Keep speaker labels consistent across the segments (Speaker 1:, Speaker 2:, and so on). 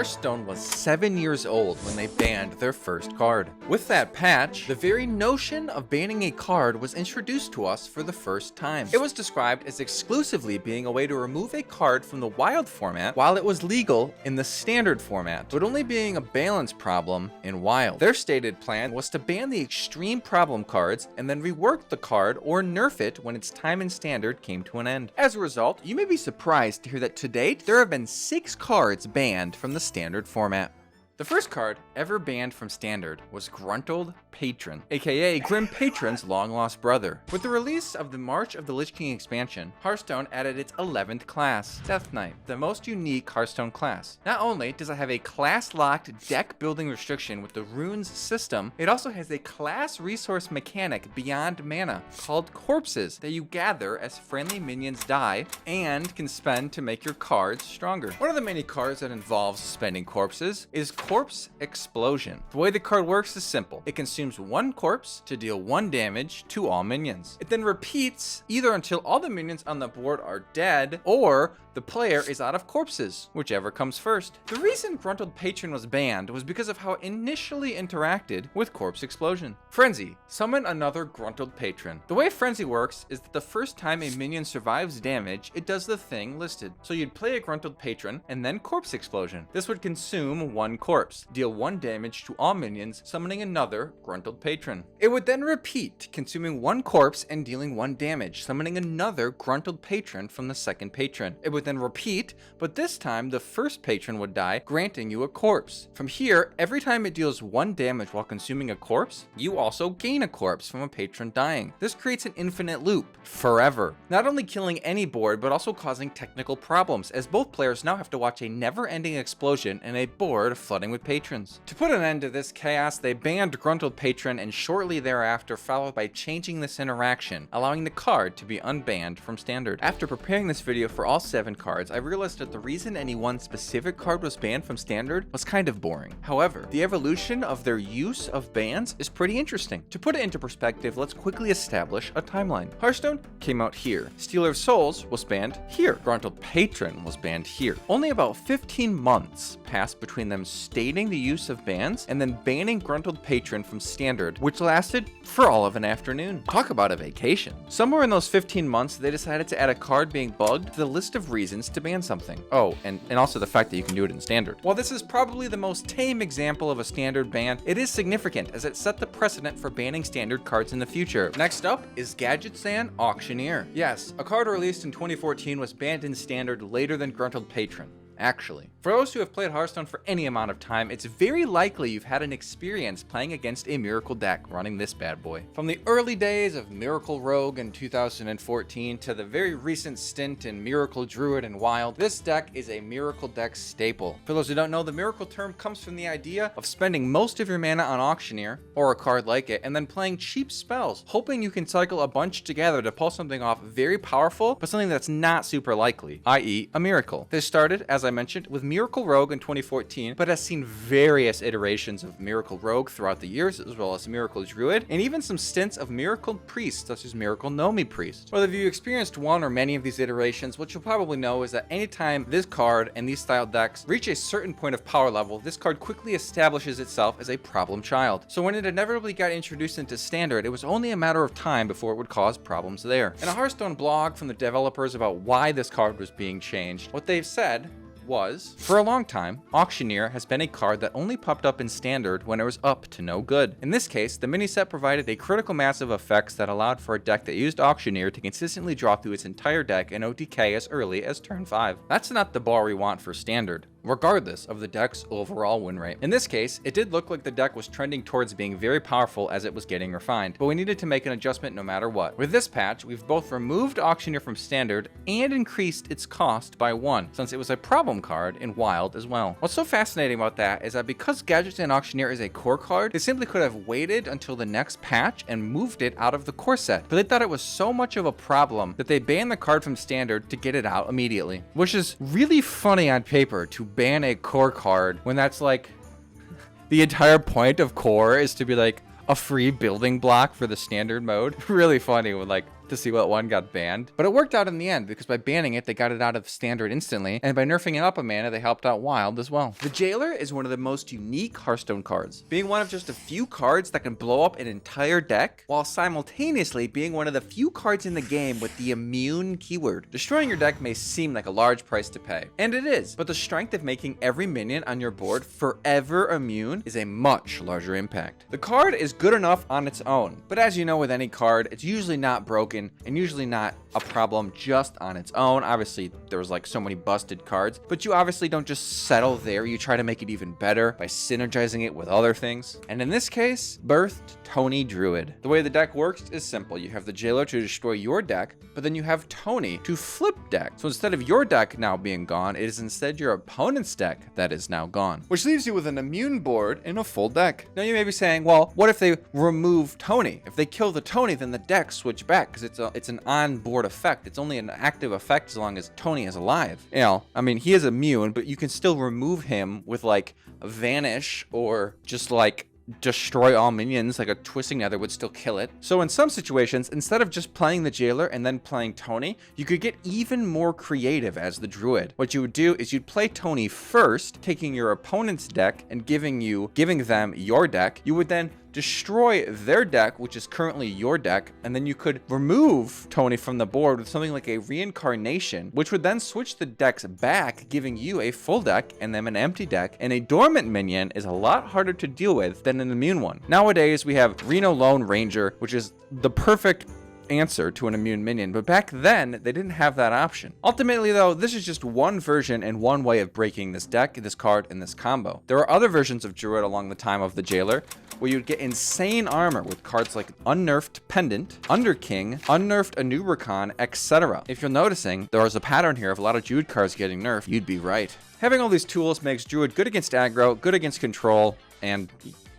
Speaker 1: Hearthstone was 7 years old when they banned their first card. With that patch, the very notion of banning a card was introduced to us for the first time. It was described as exclusively being a way to remove a card from the wild format while it was legal in the standard format, but only being a balance problem in wild. Their stated plan was to ban the extreme problem cards and then rework the card or nerf it when its time in standard came to an end. As a result, you may be surprised to hear that to date, there have been 6 cards banned from the standard format. The first card ever banned from standard was Gruntled Patron, aka Grim Patron's long-lost brother. With the release of the March of the Lich King expansion, Hearthstone added its 11th class, Death Knight, the most unique Hearthstone class. Not only does it have a class-locked deck building restriction with the runes system, it also has a class resource mechanic beyond mana called corpses that you gather as friendly minions die and can spend to make your cards stronger. One of the many cards that involves spending corpses is Corpse Explosion. The way the card works is simple. It consumes 1 corpse to deal 1 damage to all minions. It then repeats either until all the minions on the board are dead or the player is out of corpses, whichever comes first. The reason Gruntled Patron was banned was because of how it initially interacted with Corpse Explosion. Frenzy. Summon another Gruntled Patron. The way Frenzy works is that the first time a minion survives damage, it does the thing listed. So you'd play a Gruntled Patron and then Corpse Explosion. This would consume 1 corpse, deal 1 damage to all minions, summoning another Gruntled Patron. It would then repeat, consuming 1 corpse and dealing 1 damage, summoning another Gruntled Patron from the second patron. It would then repeat, but this time the first patron would die, granting you a corpse. From here, every time it deals 1 damage while consuming a corpse, you also gain a corpse from a patron dying. This creates an infinite loop, forever. Not only killing any board, but also causing technical problems, as both players now have to watch a never-ending explosion in a board flooding with patrons. To put an end to this chaos, they banned Gruntled Patron and shortly thereafter followed by changing this interaction, allowing the card to be unbanned from standard. After preparing this video for all 7 cards, I realized that the reason any one specific card was banned from standard was kind of boring. However, the evolution of their use of bans is pretty interesting. To put it into perspective, let's quickly establish a timeline. Hearthstone came out here. Stealer of Souls was banned here. Gruntled Patron was banned here. Only about 15 months passed between them stating the use of bans and then banning Gruntled Patron from standard, which lasted for all of an afternoon. Talk about a vacation. Somewhere in those 15 months, they decided to add a card being bugged to the list of reasons to ban something. Oh, and also the fact that you can do it in standard. While this is probably the most tame example of a standard ban, it is significant as it set the precedent for banning standard cards in the future. Next up is Gadgetsan Auctioneer. Yes, a card released in 2014 was banned in standard later than Gruntled Patron. Actually, for those who have played Hearthstone for any amount of time, it's very likely you've had an experience playing against a Miracle deck running this bad boy. From the early days of Miracle Rogue in 2014 to the very recent stint in Miracle Druid and Wild, this deck is a Miracle deck staple. For those who don't know, the Miracle term comes from the idea of spending most of your mana on Auctioneer, or a card like it, and then playing cheap spells, hoping you can cycle a bunch together to pull something off very powerful, but something that's not super likely, i.e. a Miracle. This started, as I mentioned, with Miracle Rogue in 2014, but has seen various iterations of Miracle Rogue throughout the years, as well as Miracle Druid, and even some stints of Miracle Priest, such as Miracle Nomi Priest. Whether you've experienced one or many of these iterations, what you'll probably know is that anytime this card and these style decks reach a certain point of power level, this card quickly establishes itself as a problem child. So when it inevitably got introduced into standard, it was only a matter of time before it would cause problems there. In a Hearthstone blog from the developers about why this card was being changed, what they've said was, for a long time, Auctioneer has been a card that only popped up in standard when it was up to no good. In this case, the mini set provided a critical mass of effects that allowed for a deck that used Auctioneer to consistently draw through its entire deck in OTK as early as turn 5. That's not the bar we want for standard, regardless of the deck's overall win rate. In this case, it did look like the deck was trending towards being very powerful as it was getting refined, but we needed to make an adjustment no matter what. With this patch, we've both removed Auctioneer from standard and increased its cost by 1, since it was a problem card in Wild as well. What's so fascinating about that is that because Gadgetsan Auctioneer is a core card, they simply could have waited until the next patch and moved it out of the core set, but they thought it was so much of a problem that they banned the card from standard to get it out immediately, which is really funny on paper to ban a core card when that's like the entire point of core is to be like a free building block for the standard mode. Really funny when like to see what one got banned. But it worked out in the end, because by banning it, they got it out of standard instantly, and by nerfing it up a mana, they helped out wild as well. The Jailer is one of the most unique Hearthstone cards, being one of just a few cards that can blow up an entire deck, while simultaneously being one of the few cards in the game with the immune keyword. Destroying your deck may seem like a large price to pay, and it is, but the strength of making every minion on your board forever immune is a much larger impact. The card is good enough on its own, but as you know with any card, it's usually not broken and usually not a problem just on its own. Obviously, there's like so many busted cards, but you obviously don't just settle there. You try to make it even better by synergizing it with other things. And in this case, birthed Tony Druid. The way the deck works is simple. You have the Jailer to destroy your deck, but then you have Tony to flip deck. So instead of your deck now being gone, it is instead your opponent's deck that is now gone, which leaves you with an immune board and a full deck. Now you may be saying, well, what if they remove Tony? If they kill the Tony, then the deck switch back, because it's an on-board effect. It's only an active effect as long as Tony is alive. You know, I mean, he is immune, but you can still remove him with like vanish or just like destroy all minions, like a Twisting Nether would still kill it. So in some situations, instead of just playing the Jailer and then playing Tony, you could get even more creative as the Druid. What you would do is you'd play Tony first, taking your opponent's deck and giving them your deck. You would then destroy their deck, which is currently your deck, and then you could remove Tony from the board with something like a Reincarnation, which would then switch the decks back, giving you a full deck and them an empty deck. And a dormant minion is a lot harder to deal with than an immune one. Nowadays, we have Reno Lone Ranger, which is the perfect answer to an immune minion, but back then they didn't have that option. Ultimately though, this is just one version and one way of breaking this deck, this card, and this combo. There are other versions of Druid along the time of the Jailer where you'd get insane armor with cards like Unnerfed Pendant, Underking, Unnerfed Anubricon, etc. If you're noticing, there is a pattern here of a lot of Druid cards getting nerfed. You'd be right. Having all these tools makes Druid good against aggro, good against control, and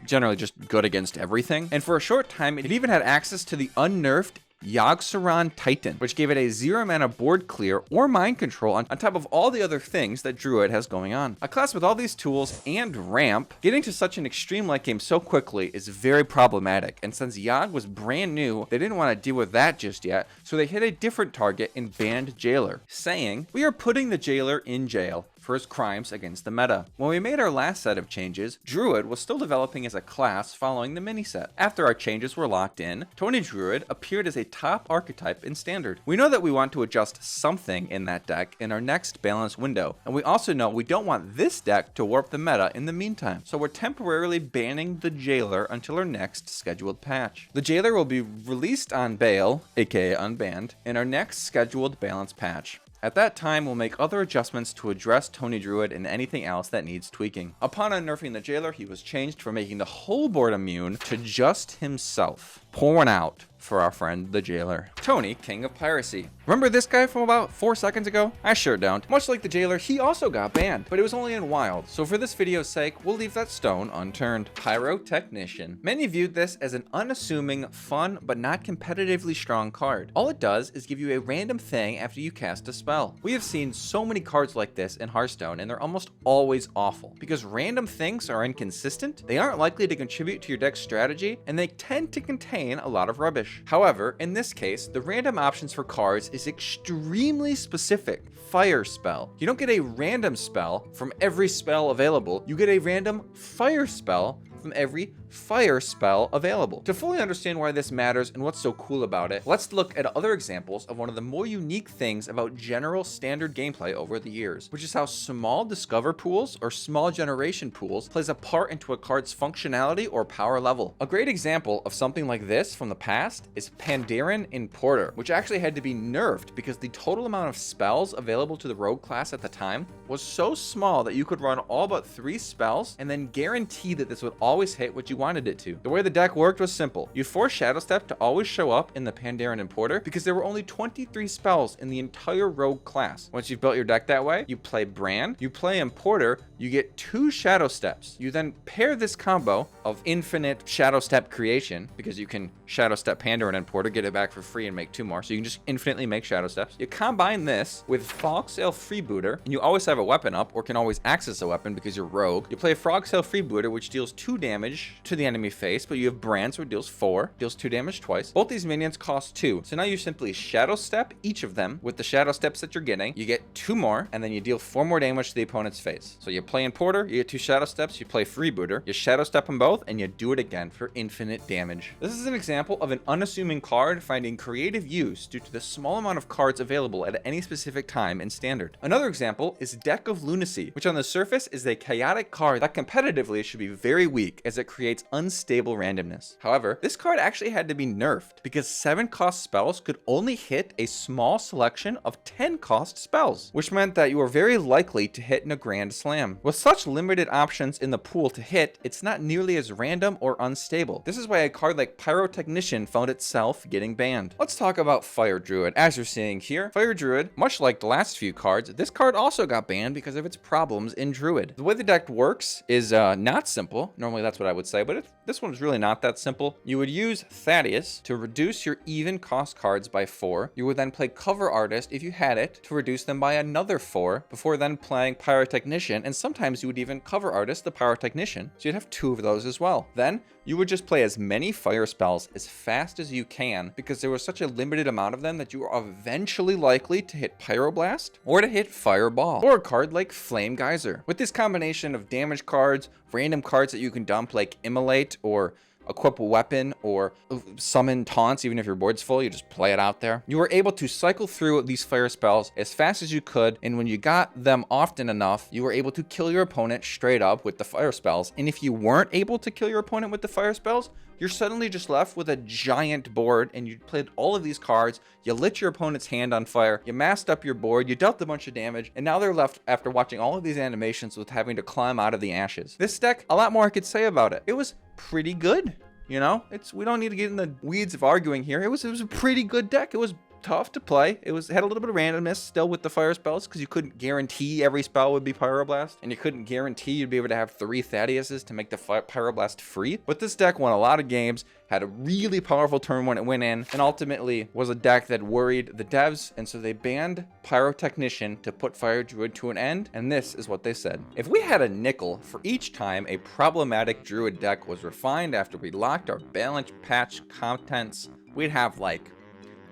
Speaker 1: generally just good against everything. And for a short time, it even had access to the unnerfed Yogg-Saron Titan, which gave it a 0 mana board clear or mind control on top of all the other things that Druid has going on. A class with all these tools and ramp, getting to such an extreme late game so quickly is very problematic, and since Yogg was brand new, they didn't want to deal with that just yet, so they hit a different target and banned Jailer, saying, "We are putting the Jailer in jail for his crimes against the meta." When we made our last set of changes, Druid was still developing as a class following the mini set. After our changes were locked in, Tony Druid appeared as a top archetype in Standard. We know that we want to adjust something in that deck in our next balance window, and we also know we don't want this deck to warp the meta in the meantime, so we're temporarily banning the Jailer until our next scheduled patch. The Jailer will be released on bail, aka unbanned, in our next scheduled balance patch. At that time, we'll make other adjustments to address Tony Druid and anything else that needs tweaking. Upon unnerfing the Jailer, he was changed from making the whole board immune to just himself. Pour one out for our friend the Jailer. Tony, King of Piracy. Remember this guy from about 4 seconds ago? I sure don't. Much like the Jailer, he also got banned, but it was only in Wild, so for this video's sake, we'll leave that stone unturned. Pyrotechnician. Many viewed this as an unassuming, fun, but not competitively strong card. All it does is give you a random thing after you cast a spell. We have seen so many cards like this in Hearthstone, and they're almost always awful, because random things are inconsistent, they aren't likely to contribute to your deck's strategy, and they tend to contain a lot of rubbish. However, in this case, the random options for cards is extremely specific. Fire spell. You don't get a random spell from every spell available. You get a random fire spell from every fire spell available. To fully understand why this matters and what's so cool about it, let's look at other examples of one of the more unique things about general Standard gameplay over the years, which is how small discover pools or small generation pools plays a part into a card's functionality or power level. A great example of something like this from the past is Pandaren Importer, which actually had to be nerfed because the total amount of spells available to the rogue class at the time was so small that you could run all but 3 spells and then guarantee that this would always hit what you wanted it to. The way the deck worked was simple. You forced Shadow Step to always show up in the Pandaren Importer because there were only 23 spells in the entire rogue class. Once you've built your deck that way, you play Brann, you play Importer, you get 2 Shadow Steps. You then pair this combo of infinite Shadow Step creation, because you can Shadow Step Pandaren Importer, get it back for free and make 2 more, so you can just infinitely make Shadow Steps. You combine this with Frogsail Freebooter, and you always have a weapon up or can always access a weapon because you're rogue. You play Frogsail Freebooter, which deals 2 damage to to the enemy face, but you have Brann, so it deals 4, deals 2 damage twice. Both these minions cost 2. So now you simply Shadow Step each of them with the Shadow Steps that you're getting. You get 2 more, and then you deal 4 more damage to the opponent's face. So you play in Porter, you get 2 Shadow Steps, you play Freebooter, you Shadow Step them both, and you do it again for infinite damage. This is an example of an unassuming card finding creative use due to the small amount of cards available at any specific time in Standard. Another example is Deck of Lunacy, which on the surface is a chaotic card that competitively should be very weak as it creates unstable randomness. However, this card actually had to be nerfed because 7 cost spells could only hit a small selection of 10 cost spells, which meant that you were very likely to hit in a Grand Slam. With such limited options in the pool to hit, it's not nearly as random or unstable. This is why a card like Pyrotechnician found itself getting banned. Let's talk about Fire Druid. As you're seeing here, Fire Druid, much like the last few cards, this card also got banned because of its problems in Druid. The way the deck works is not simple. Normally that's what I would say, but this one is really not that simple. You would use Thaddeus to reduce your even cost cards by 4. You would then play Cover Artist if you had it to reduce them by another 4 before then playing Pyrotechnician, and sometimes you would even Cover Artist the Pyrotechnician. So you'd have 2 of those as well. Then you would just play as many fire spells as fast as you can because there was such a limited amount of them that you are eventually likely to hit Pyroblast or to hit Fireball or a card like Flame Geyser. With this combination of damage cards, random cards that you can dump like Immolate or equip a weapon or summon taunts, even if your board's full, you just play it out there. You were able to cycle through these fire spells as fast as you could, and when you got them often enough, you were able to kill your opponent straight up with the fire spells. And if you weren't able to kill your opponent with the fire spells, you're suddenly just left with a giant board, and you played all of these cards, you lit your opponent's hand on fire, you masked up your board, you dealt a bunch of damage, and now they're left after watching all of these animations with having to climb out of the ashes. This deck, a lot more I could say about it. It was pretty good. You know, we don't need to get in the weeds of arguing here. It was a pretty good deck. It was tough to play. It had a little bit of randomness still with the fire spells because you couldn't guarantee every spell would be Pyroblast, and you couldn't guarantee you'd be able to have 3 Thaddeus's to make the Pyroblast free. But this deck won a lot of games, had a really powerful turn when it went in, and ultimately was a deck that worried the devs, and so they banned Pyrotechnician to put Fire Druid to an end, and this is what they said. If we had a nickel for each time a problematic Druid deck was refined after we locked our balance patch contents, we'd have like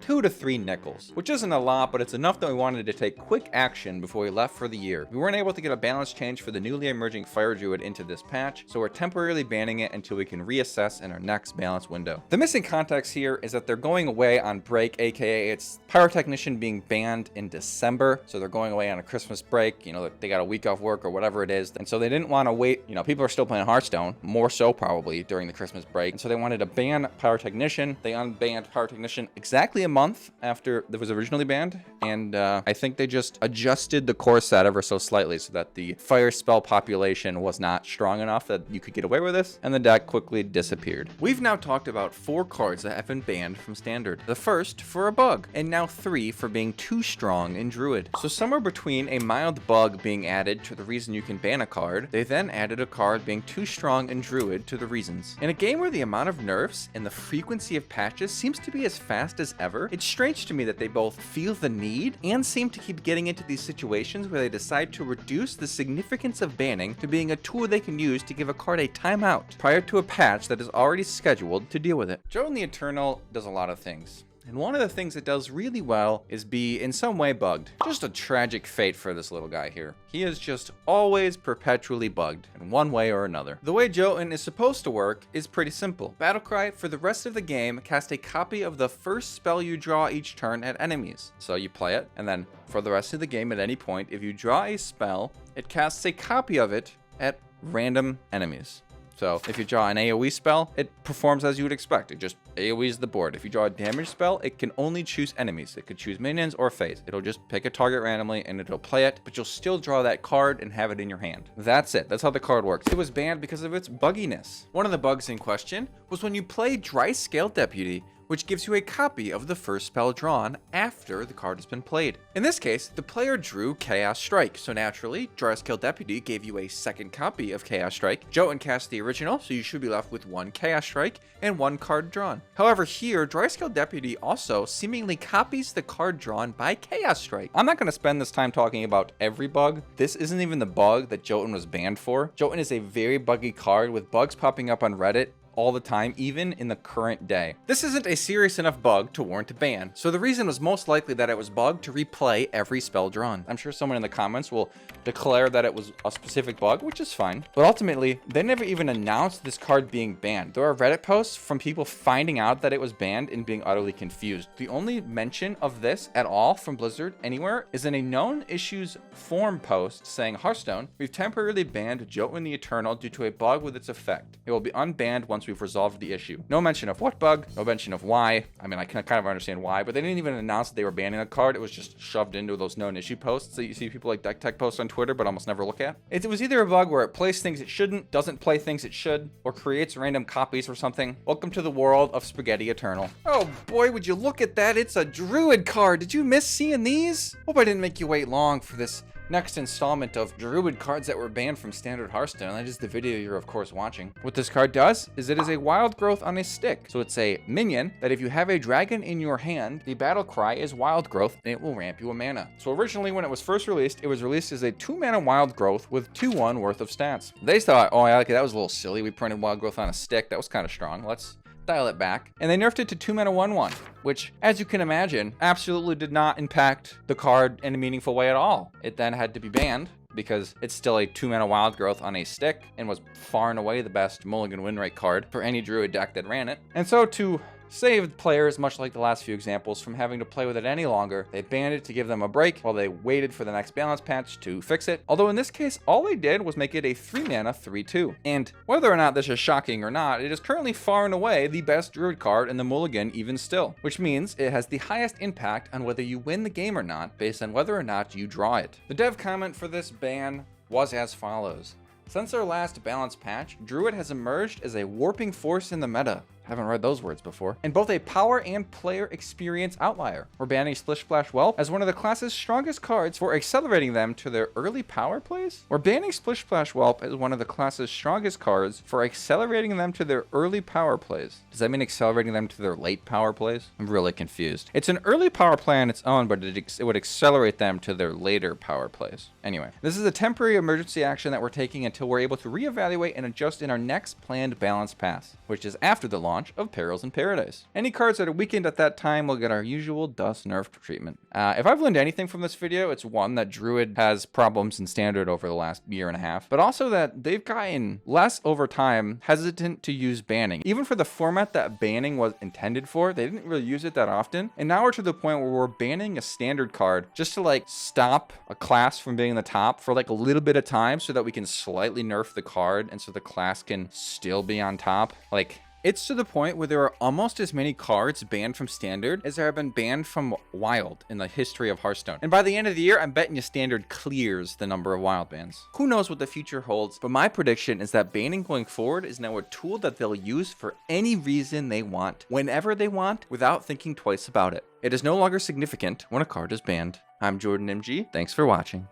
Speaker 1: 2 to 3 nickels, which isn't a lot, but it's enough that we wanted to take quick action before we left for the year. We weren't able to get a balance change for the newly emerging Fire Druid into this patch, so we're temporarily banning it until we can reassess in our next balance window. The missing context here is that they're going away on break, aka it's Pyrotechnician being banned in December, so they're going away on a Christmas break. You know, they got a week off work or whatever it is, and so they didn't want to wait. You know, people are still playing Hearthstone, more so probably during the Christmas break, and so they wanted to ban Pyrotechnician. They unbanned Pyrotechnician exactly a month after it was originally banned, and I think they just adjusted the core set ever so slightly so that the fire spell population was not strong enough that you could get away with this, and the deck quickly disappeared. We've now talked about 4 cards that have been banned from Standard. The first for a bug, and now 3 for being too strong in Druid. So somewhere between a mild bug being added to the reason you can ban a card, they then added a card being too strong in Druid to the reasons. In a game where the amount of nerfs and the frequency of patches seems to be as fast as ever, it's strange to me that they both feel the need and seem to keep getting into these situations where they decide to reduce the significance of banning to being a tool they can use to give a card a timeout prior to a patch that is already scheduled to deal with it. Jotun the Eternal does a lot of things. And one of the things it does really well is be in some way bugged. Just a tragic fate for this little guy here. He is just always perpetually bugged in one way or another. The way Jotun is supposed to work is pretty simple. Battlecry for the rest of the game cast a copy of the first spell you draw each turn at enemies. So you play it, and then for the rest of the game at any point, if you draw a spell, it casts a copy of it at random enemies. So if you draw an AoE spell, it performs as you would expect. It just AoEs the board. If you draw a damage spell, it can only choose enemies. It could choose minions or face. It'll just pick a target randomly and it'll play it, but you'll still draw that card and have it in your hand. That's it. That's how the card works. It was banned because of its bugginess. One of the bugs in question was when you play Dry Scale Deputy which gives you a copy of the first spell drawn after the card has been played. In this case, the player drew Chaos Strike, so naturally, Dryskill Deputy gave you a second copy of Chaos Strike. Jotun cast the original, so you should be left with one Chaos Strike and one card drawn. However, here, Dryskill Deputy also seemingly copies the card drawn by Chaos Strike. I'm not going to spend this time talking about every bug. This isn't even the bug that Jotun was banned for. Jotun is a very buggy card with bugs popping up on Reddit all the time, even in the current day. This isn't a serious enough bug to warrant a ban, so the reason was most likely that it was bugged to replay every spell drawn. I'm sure someone in the comments will declare that it was a specific bug, which is fine, but ultimately, they never even announced this card being banned. There are Reddit posts from people finding out that it was banned and being utterly confused. The only mention of this at all from Blizzard anywhere is in a known issues forum post saying, Hearthstone, we've temporarily banned Jotun the Eternal due to a bug with its effect. It will be unbanned once we've resolved the issue. No mention of what bug, no mention of why. I mean, I can kind of understand why, but they didn't even announce that they were banning the card. It was just shoved into those known issue posts that you see people like Deck Tech post on Twitter, but almost never look at. It was either a bug where it plays things it shouldn't, doesn't play things it should, or creates random copies or something. Welcome to the world of Spaghetti Eternal. Oh boy, would you look at that? It's a Druid card. Did you miss seeing these? Hope I didn't make you wait long for this next installment of Druid cards that were banned from standard Hearthstone. That is the video you're of course watching. What this card does is it is a wild growth on a stick. So it's a minion that if you have a dragon in your hand, the battle cry is wild growth and it will ramp you a mana. So originally when it was first released, it was released as a 2-mana wild growth with 2/1 worth of stats. They thought, oh yeah, okay, that was a little silly. We printed wild growth on a stick. That was kind of strong. Let's dial it back. And they nerfed it to 2-mana 1/1, which, as you can imagine, absolutely did not impact the card in a meaningful way at all. It then had to be banned because it's still a 2-mana wild growth on a stick and was far and away the best mulligan win rate card for any Druid deck that ran it. And so to save players, much like the last few examples, from having to play with it any longer, they banned it to give them a break while they waited for the next balance patch to fix it. Although in this case, all they did was make it a 3-mana 3/2. And whether or not this is shocking or not, it is currently far and away the best Druid card in the mulligan even still, which means it has the highest impact on whether you win the game or not based on whether or not you draw it. The dev comment for this ban was as follows. Since our last balance patch, Druid has emerged as a warping force in the meta. Haven't read those words before. And both a power and player experience outlier. We're banning Splish-Splash Whelp as one of the class's strongest cards for accelerating them to their early power plays. We're banning Splish-Splash Whelp as one of the class's strongest cards for accelerating them to their early power plays. Does that mean accelerating them to their late power plays? I'm really confused. It's an early power play on its own, but it would accelerate them to their later power plays. Anyway, this is a temporary emergency action that we're taking until we're able to reevaluate and adjust in our next planned balance pass, which is after the launch of Perils in Paradise. Any cards that are weakened at that time will get our usual dust nerf treatment. If I've learned anything from this video, it's one, that Druid has problems in standard over the last year and a half, but also that they've gotten less over time hesitant to use banning. Even for the format that banning was intended for, they didn't really use it that often. And now we're to the point where we're banning a standard card just to like stop a class from being the top for like a little bit of time so that we can slightly nerf the card and so the class can still be on top. Like, it's to the point where there are almost as many cards banned from Standard as there have been banned from Wild in the history of Hearthstone. And by the end of the year, I'm betting you Standard clears the number of Wild bans. Who knows what the future holds, but my prediction is that banning going forward is now a tool that they'll use for any reason they want, whenever they want, without thinking twice about it. It is no longer significant when a card is banned. I'm JordanMG, thanks for watching.